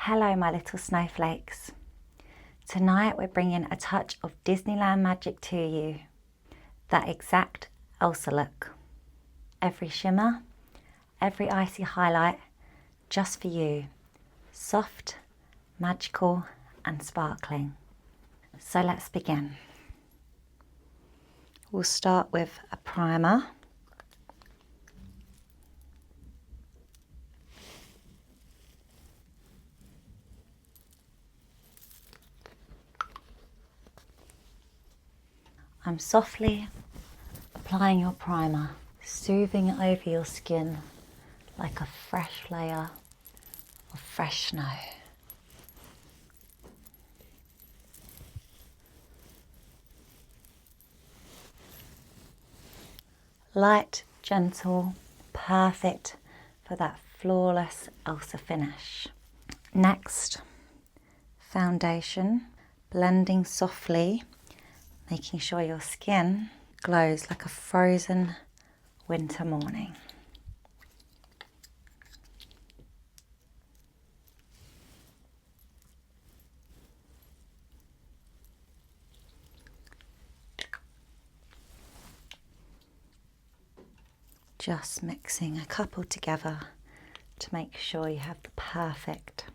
Hello my little snowflakes. Tonight we're bringing a touch of Disneyland magic to you. That exact Elsa look. Every shimmer, every icy highlight, just for you. Soft, magical and sparkling. So let's begin. We'll start with a primer. I'm softly applying your primer, soothing it over your skin like a fresh layer of fresh snow. Light, gentle, perfect for that flawless Elsa finish. Next, foundation, blending softly, making sure your skin glows like a frozen winter morning. Just mixing a couple together to make sure you have the perfect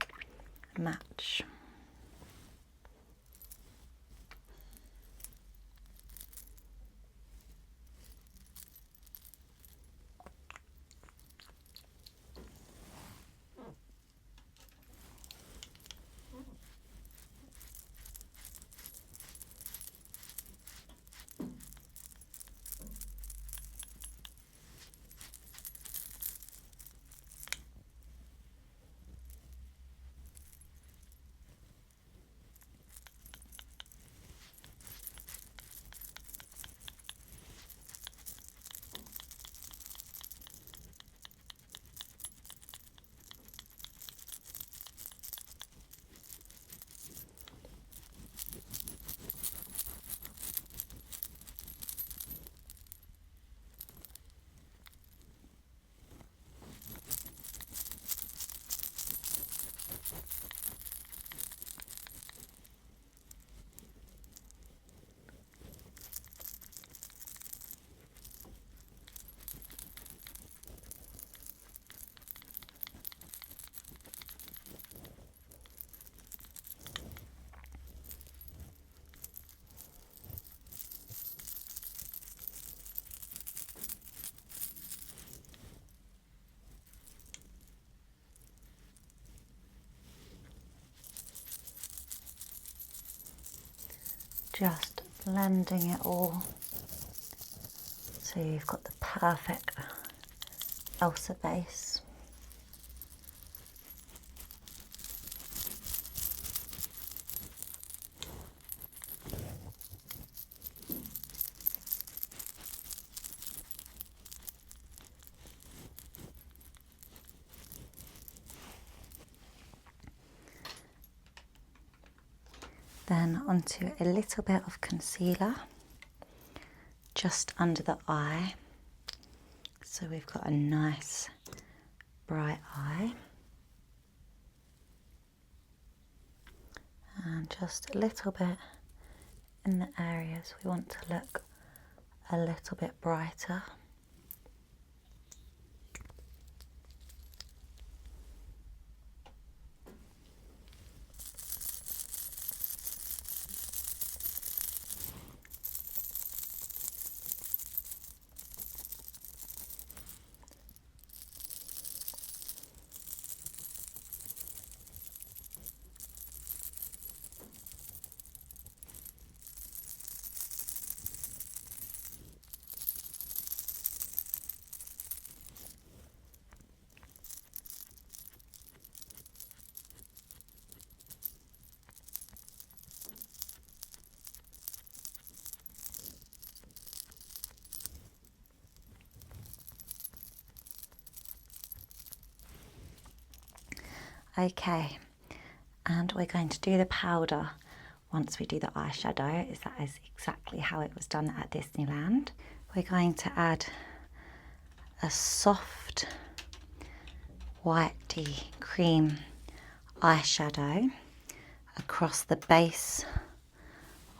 match. Just blending it all so you've got the perfect Elsa base. Then onto a little bit of concealer just under the eye, so we've got a nice bright eye, and just a little bit in the areas we want to look a little bit brighter. Okay, and we're going to do the powder once we do the eyeshadow, is that is exactly how it was done at Disneyland. We're going to add a soft whitey cream eyeshadow across the base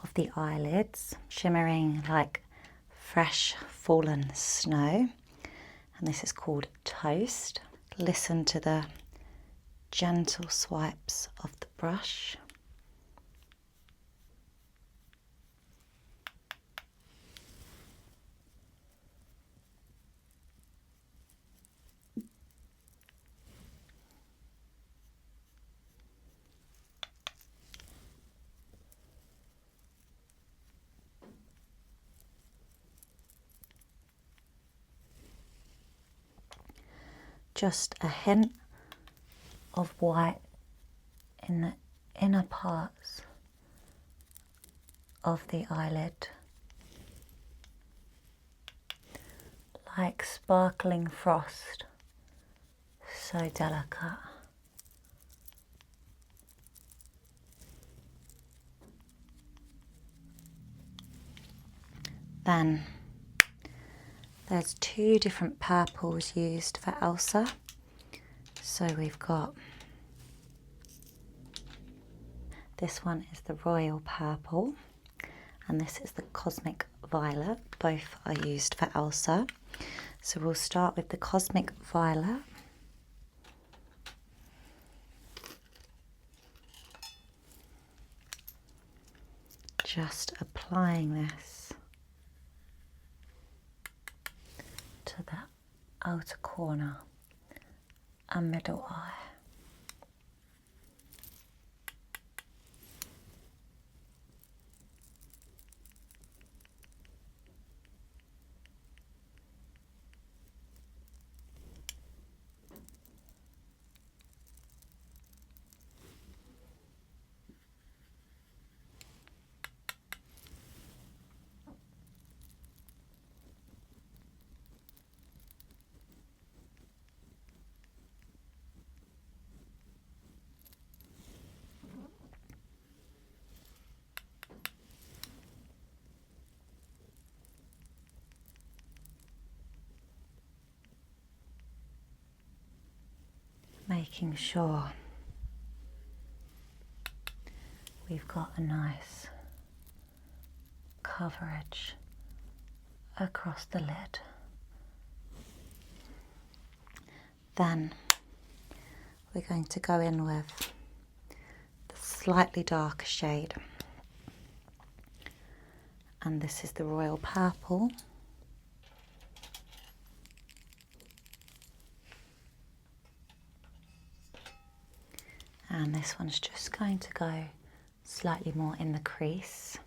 of the eyelids, shimmering like fresh fallen snow. And this is called Toast. Listen to the gentle swipes of the brush. Just a hint of white in the inner parts of the eyelid, like sparkling frost, so delicate. Then there's two different purples used for Elsa. So we've got, this one is the royal purple and this is the cosmic violet. Both are used for Elsa. So we'll start with the cosmic violet. Just applying this to the outer corner and middle eye. Making sure we've got a nice coverage across the lid. Then we're going to go in with the slightly darker shade, and this is the royal purple. And this one's just going to go slightly more in the crease.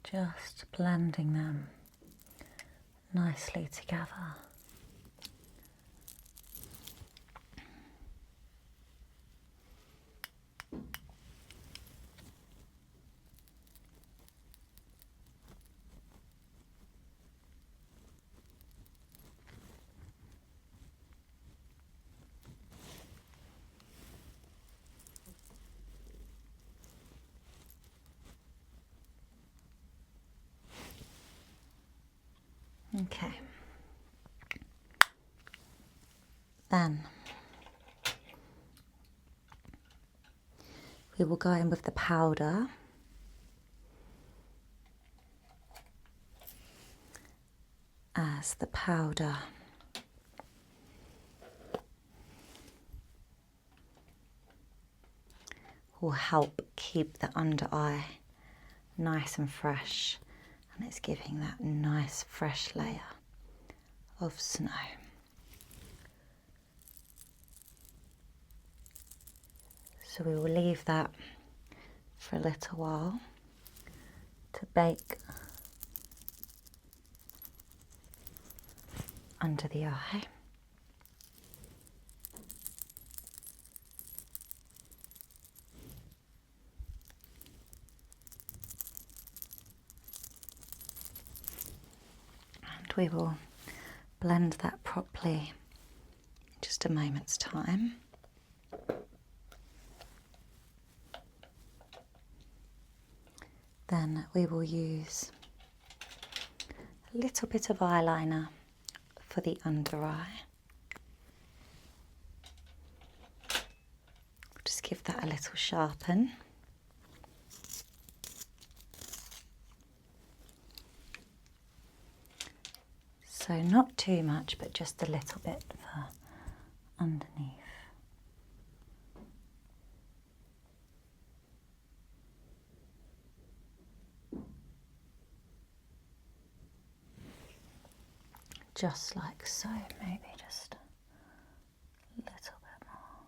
Just blending them nicely together. Okay. Then we will go in with the powder. As the powder will help keep the under eye nice and fresh, and it's giving that nice fresh layer of snow. So we will leave that for a little while to bake under the eye. And we will blend that properly in just a moment's time. Then we will use a little bit of eyeliner for the under eye. Just give that a little sharpen. So not too much, but just a little bit for underneath. Just like so, maybe just a little bit more.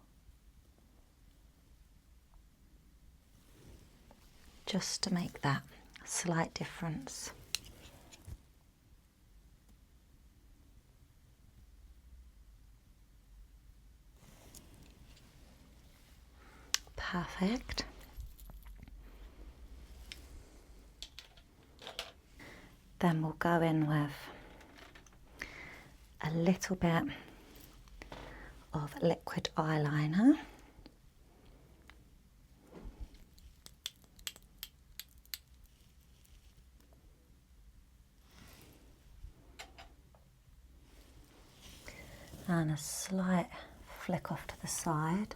Just to make that slight difference. Perfect. Then we'll go in with a little bit of liquid eyeliner. And a slight flick off to the side.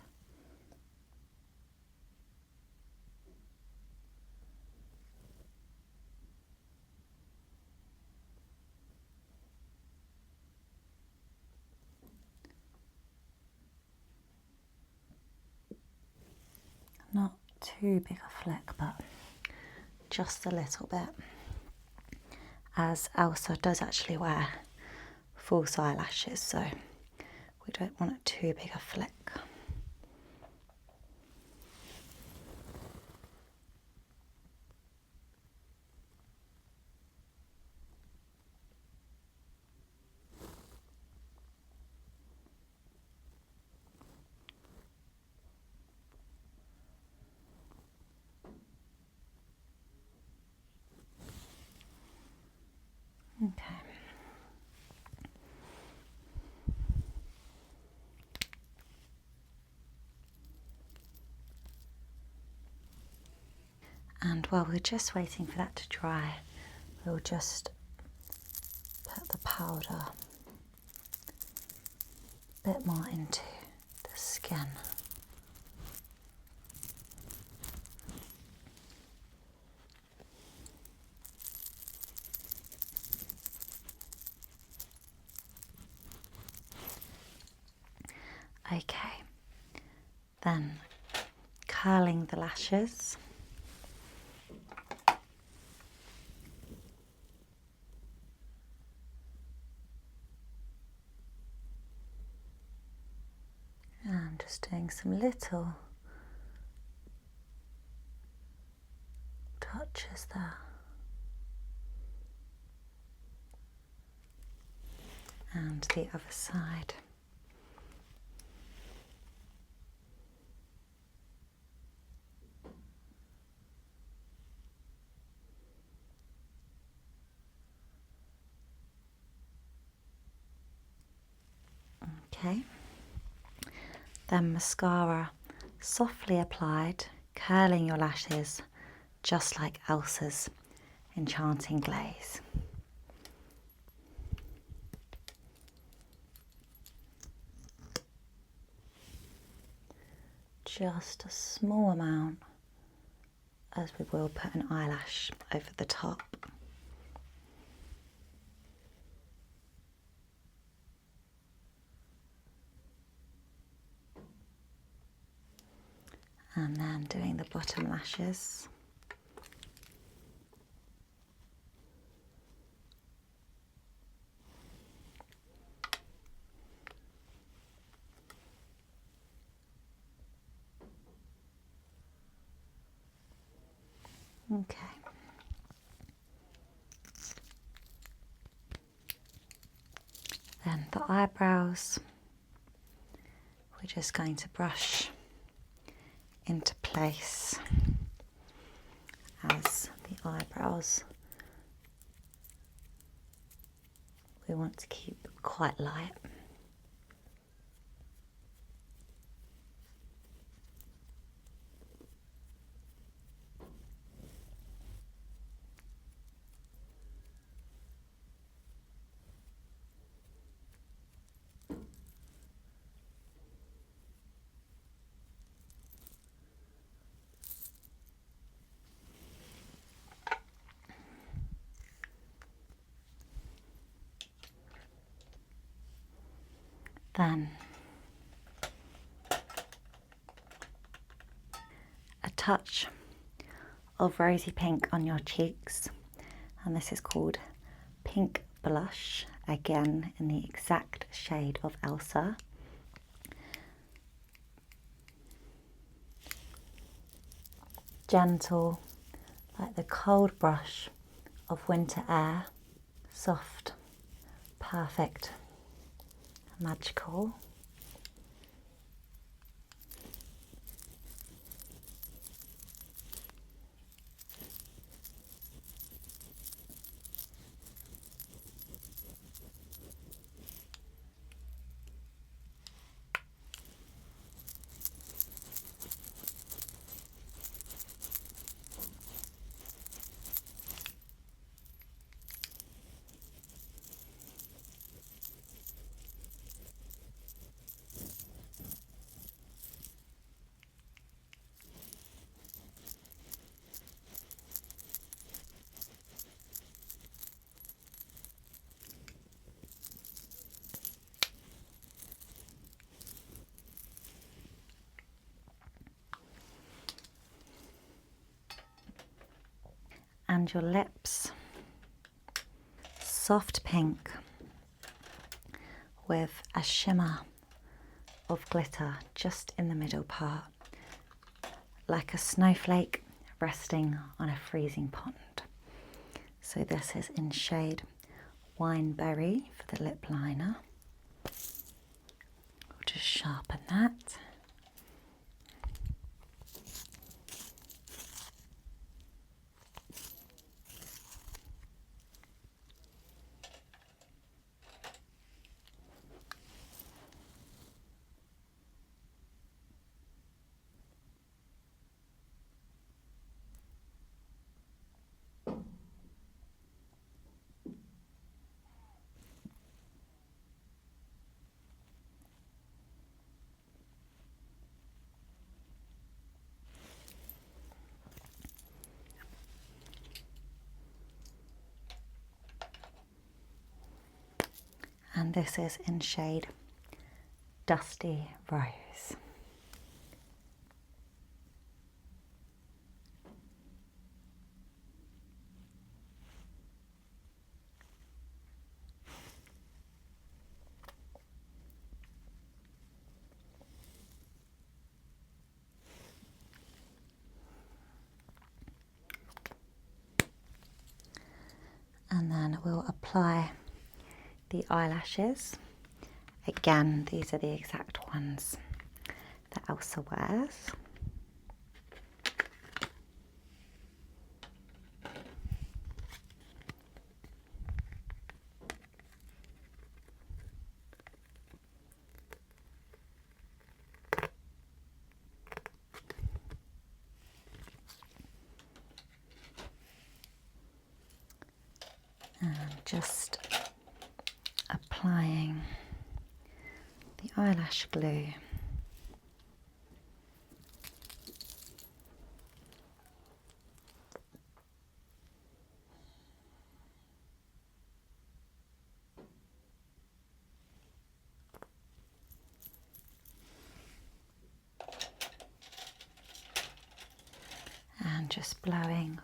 Not too big a flick, but just a little bit, as Elsa does actually wear false eyelashes, so we don't want it too big a flick. Okay. And while we're just waiting for that to dry, we'll just put the powder a bit more into the skin. Okay, then curling the lashes. And just doing some little touches there. And the other side. Okay, then mascara softly applied, curling your lashes just like Elsa's enchanting glaze. Just a small amount, as we will put an eyelash over the top. And then doing the bottom lashes. Okay. Then the eyebrows, we're just going to brush into place, as the eyebrows we want to keep quite light. Then a touch of rosy pink on your cheeks, and this is called Pink Blush, again in the exact shade of Elsa. Gentle, like the cold brush of winter air, soft, perfect, magical. And your lips, soft pink with a shimmer of glitter just in the middle part, like a snowflake resting on a freezing pond. So this is in shade Wineberry for the lip liner. We'll just sharpen that. And this is in shade Dusty Rose. And then we'll apply the eyelashes. Again, these are the exact ones that Elsa wears. And just applying the eyelash glue. And just blowing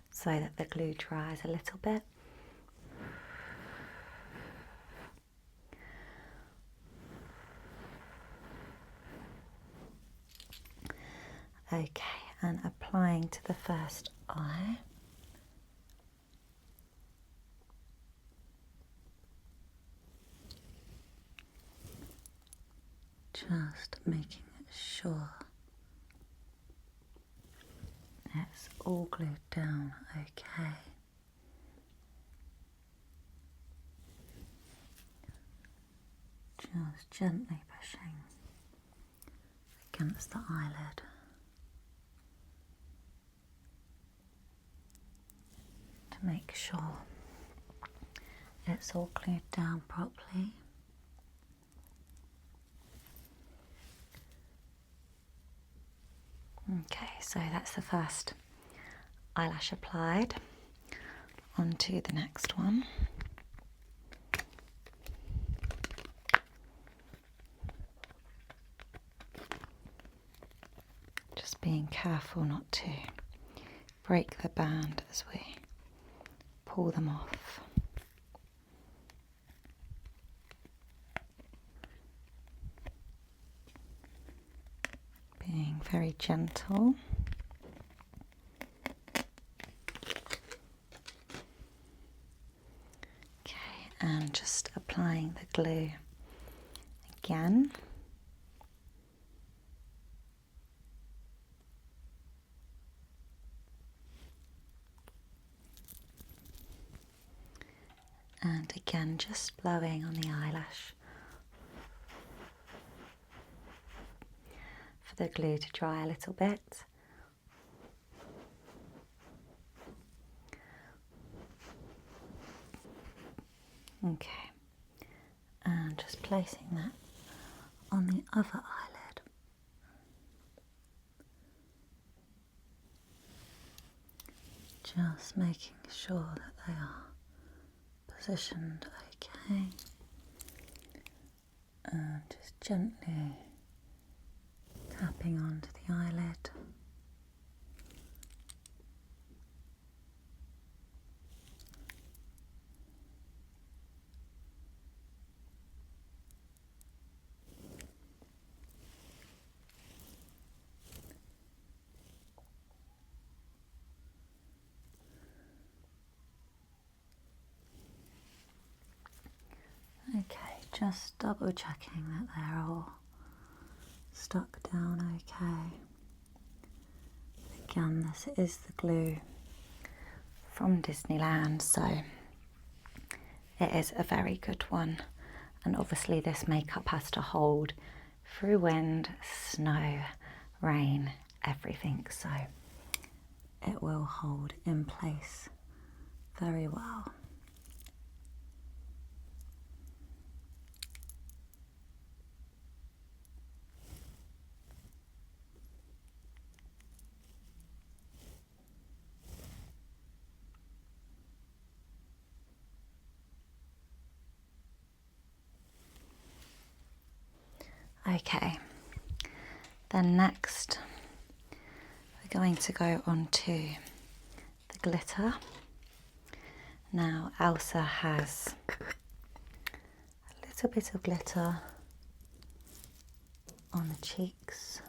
so that the glue dries a little bit. Okay, and applying to the first eye. Just making sure it's all glued down okay. Just gently pushing against the eyelid. To make sure it's all glued down properly. Okay, so that's the first eyelash applied. On to the next one. Just being careful not to break the band as we pull them off. Being very gentle. Okay, and just applying the glue again. And again, just blowing on the eyelash for the glue to dry a little bit. Okay, and just placing that on the other eyelid. Just making sure that they are positioned okay, and just gently tapping onto the eyelid. Okay, just double checking that they're all stuck down okay. Again, this is the glue from Disneyland, so it is a very good one. And obviously this makeup has to hold through wind, snow, rain, everything, so it will hold in place very well. Okay, then next we're going to go on to the glitter. Now Elsa has a little bit of glitter on the cheeks.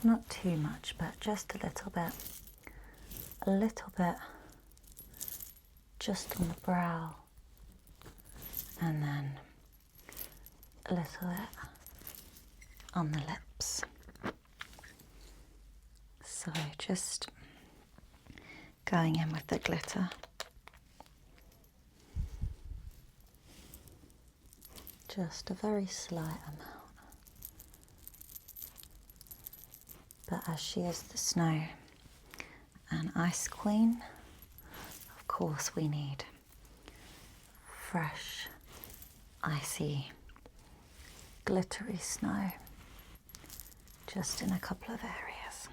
Not too much, but just a little bit. A little bit just on the brow. And then a little bit on the lips. So just going in with the glitter. Just a very slight amount. But as she is the snow and ice queen, of course we need fresh, icy, glittery snow just in a couple of areas.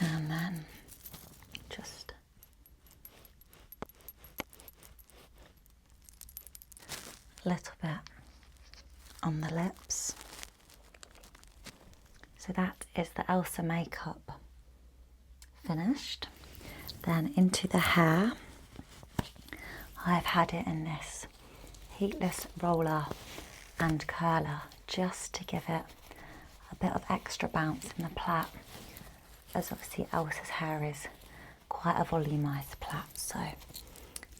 And then just a little bit on the lips. So that is the Elsa makeup finished. Then into the hair. I've had it in this heatless roller and curler, just to give it a bit of extra bounce in the plait, as obviously Elsa's hair is quite a volumised plait, so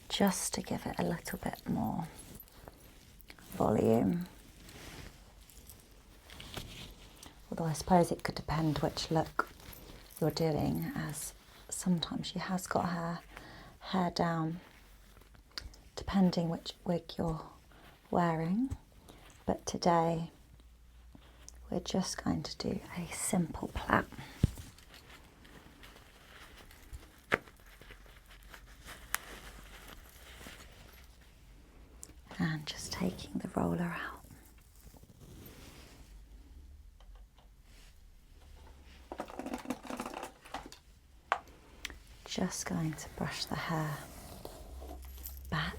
just to give it a little bit more volume. Although I suppose it could depend which look you're doing, as sometimes she has got her hair down depending which wig you're wearing. But today we're just going to do a simple plait. And just taking the roller out. Just going to brush the hair back.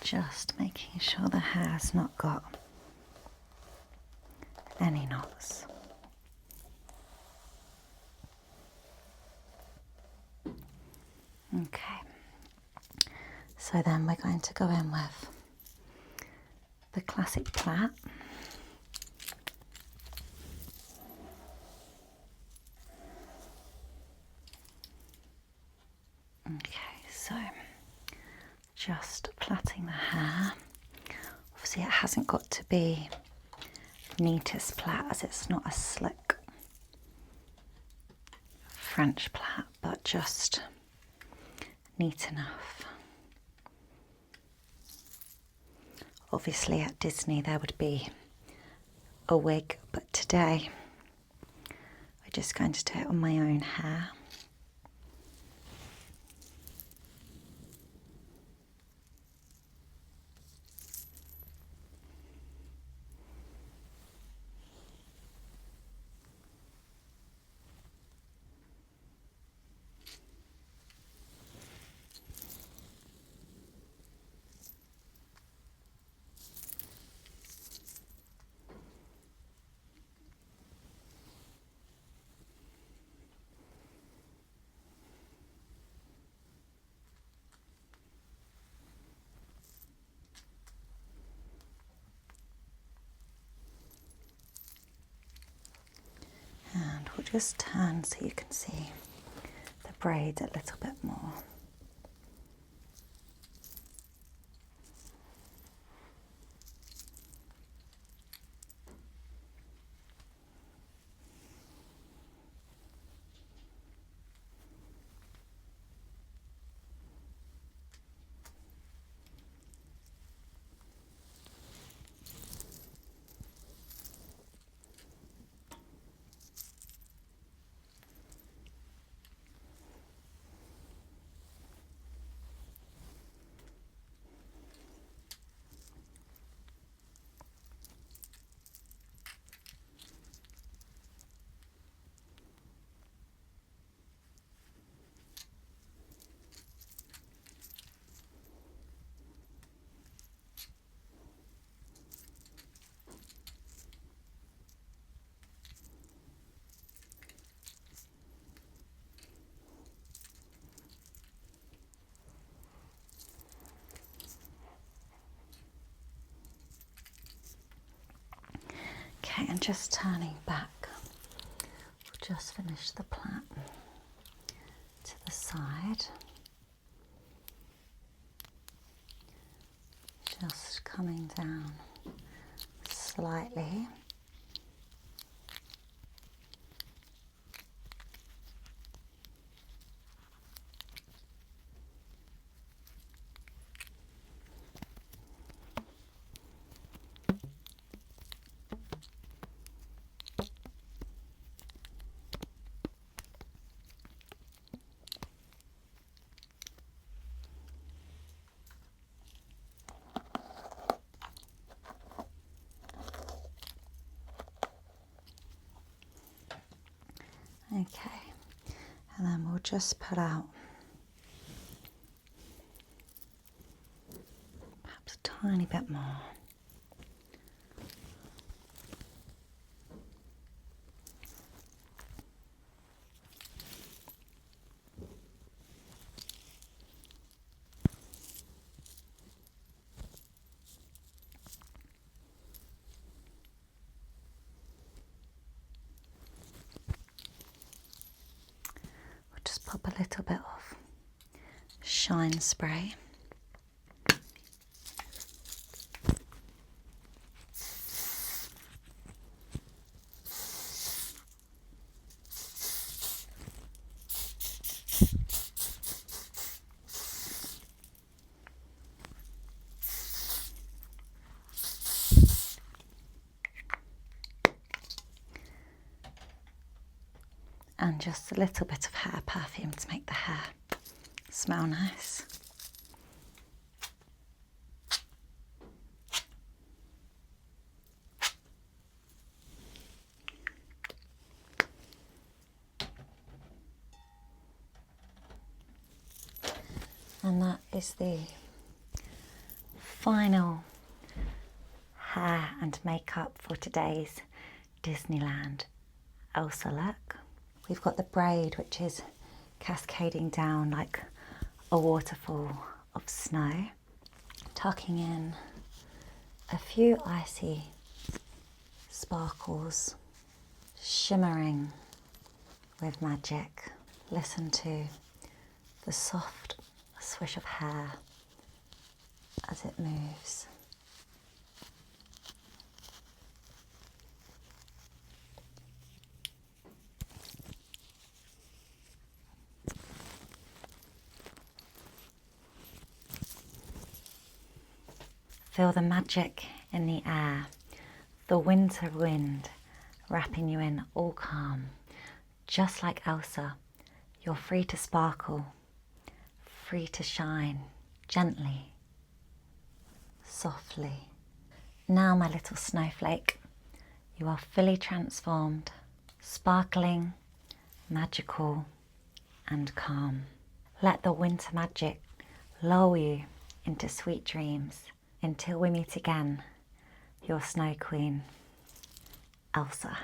Just making sure the hair's not got any knots. Okay, so then we're going to go in with the classic plait. Okay, so just plaiting the hair. Obviously it hasn't got to be neatest plait, as it's not a slick French plait, but just neat enough. Obviously at Disney there would be a wig, but today we're just going to do it on my own hair. And we'll just turn so you can see the braid a little bit more. Okay, and just turning back, we'll just finish the plait to the side. Just coming down slightly. Okay, and then we'll just put out perhaps a tiny bit more. Just pop a little bit of shine spray. And just a little bit of hair perfume to make the hair smell nice. And that is the final hair and makeup for today's Disneyland Elsa look. We've got the braid, which is cascading down like a waterfall of snow, tucking in a few icy sparkles, shimmering with magic. Listen to the soft swish of hair as it moves. Feel the magic in the air, the winter wind wrapping you in all calm. Just like Elsa, you're free to sparkle, free to shine, gently, softly. Now, my little snowflake, you are fully transformed, sparkling, magical, and calm. Let the winter magic lull you into sweet dreams. Until we meet again, your Snow Queen, Elsa.